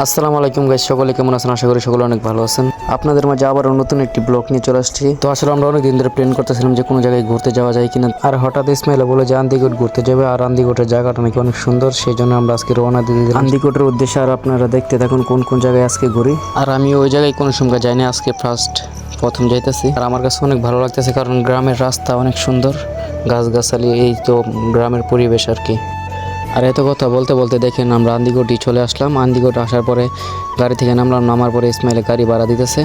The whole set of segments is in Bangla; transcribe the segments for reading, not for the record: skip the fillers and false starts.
আসসালামু আলাইকুম গাইস, সকলে কেমন আছেন? আশা করি সকলে অনেক ভালো আছেন। আপনাদের মাঝে আবার নতুন একটি ব্লগ নিয়ে চলে আসছি। তো আসলে আমরা অনেক দিন ধরে প্ল্যান করতেছিলাম যে কোনো জায়গায় ঘুরতে যাওয়া যায় কিনা, আর হঠাৎ ইসমাইল বলে যে আন্দিকোট ঘুরতে যাবে, আর আন্দিকোটের জায়গাটা নাকি অনেক সুন্দর। সেই জন্য আমরা আজকে রওনা দিয়ে দিলাম আন্দিকোটের উদ্দেশ্যে। আর আপনারা দেখতে থাকুন কোন কোন জায়গায় আজকে ঘুরি। আর আমি ওই জায়গায় কোনো সময় যাইনি, আজকে প্রথম যাইতেছি। আর আমার কাছে অনেক ভালো লাগতেছে, কারণ গ্রামের রাস্তা অনেক সুন্দর, গাছগাছালি, এই তো গ্রামের পরিবেশ আর কি। আর এত কথা বলতে বলতে দেখেন আমরা আন্দিকোটি চলে আসলাম। আন্দিকোট আসার পরে গাড়ি থেকে নামলাম, নামার পরে ইসমাইলে গাড়ি ভাড়া দিতেছে।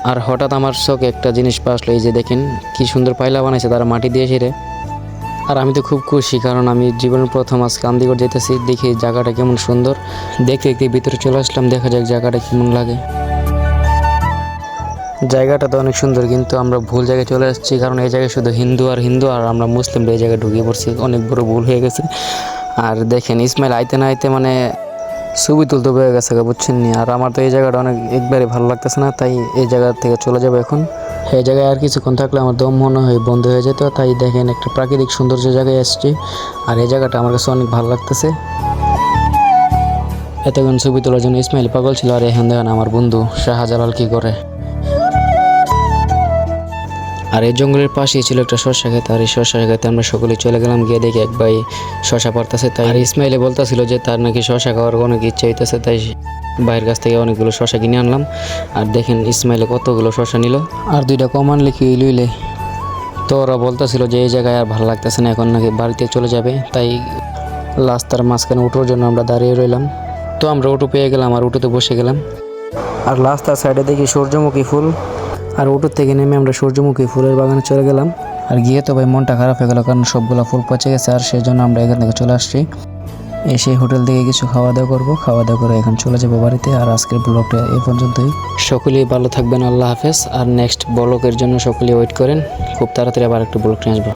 আর হঠাৎ আমার চোখে একটা জিনিস আসলো, এই যে দেখেন কি সুন্দর পাইলা বানাইছে তারা মাটি দিয়ে ছিঁড়ে। আর আমি তো খুব খুশি, কারণ আমি জীবনের প্রথম আজকে আন্দিকোট যেতেছি। দেখি জায়গাটা কেমন সুন্দর, দেখতে দেখতে ভিতরে চলে আসলাম, দেখা যাক জায়গাটা কেমন লাগে। জায়গাটা তো অনেক সুন্দর, কিন্তু আমরা ভুল জায়গায় চলে আসছি, কারণ এই জায়গায় শুধু হিন্দু আর হিন্দু, আর আমরা মুসলিমরা এই জায়গায় ঢুকে পড়ছি। অনেক বড় ভুল হয়ে গেছে। আর দেখেন ইসমাইল আইতে না আইতে মানে ছবি তুলতে হয়ে গেছে, বুঝছেন নি। আর আমার তো এই জায়গাটা একবারে ভালো লাগতেছে না, তাই এই জায়গা থেকে চলে যাবো এখন। এই জায়গায় আর কিছুক্ষণ থাকলে আমার দম মনে হয় বন্ধ হয়ে যেত। তাই দেখেন একটা প্রাকৃতিক সৌন্দর্য জায়গায় আসছি, আর এই জায়গাটা আমার কাছে অনেক ভালো লাগতেছে। এতক্ষণ ছবি তোলার জন্য ইসমাইল পাগল ছিল, আর এখন দেখেন আমার বন্ধু শাহজালাল কি করে। আর এই জঙ্গলের পাশেই ছিল একটা শসা ক্ষেত, আর এই শসা খেতে আমরা সকলে চলে গেলাম। গিয়ে দেখি এক ভাই শসা পারতেছে, তাই আর ইসমাইলে বলতেছিল যে তার নাকি শসা খাওয়ার অনেক ইচ্ছা হইতেছে, তাই ভাইয়ের কাছ থেকে অনেকগুলো শসা কিনে আনলাম। আর দেখেন ইসমাইলে কতগুলো শসা নিল, আর দুইটা কম আনলে কি লইলে। তো ওরা বলতেছিল যে এই জায়গায় আর ভালো লাগতেছে না, এখন নাকি বাড়িতে চলে যাবে। তাই রাস্তার মাঝখানে উঠোর জন্য আমরা দাঁড়িয়ে রইলাম। তো আমরা উঠো পেয়ে গেলাম, আর উঠোতে বসে গেলাম। আর রাস্তার সাইডে দেখি সূর্যমুখী ফুল, আর উঠোর থেকে নেমে আমরা সূর্যমুখী ফুলের বাগানে চলে গেলাম। আর গিয়ে তো ভাই মনটা খারাপ হয়ে গেল, কারণ সবগুলো ফুল পচে গেছে। আর সেই জন্য আমরা এখান থেকে চলে আসছি। এসে হোটেল থেকে কিছু খাওয়া দাওয়া করবো, খাওয়া দাওয়া করে এখন চলে যাবো বাড়িতে। আর আজকের ব্লগটা এই পর্যন্তই। সকলেই ভালো থাকবেন, আল্লাহ হাফেজ। আর নেক্সট ব্লগের জন্য সকলেই ওয়েট করেন, খুব তাড়াতাড়ি আবার একটা ব্লগ নিয়ে আসবো।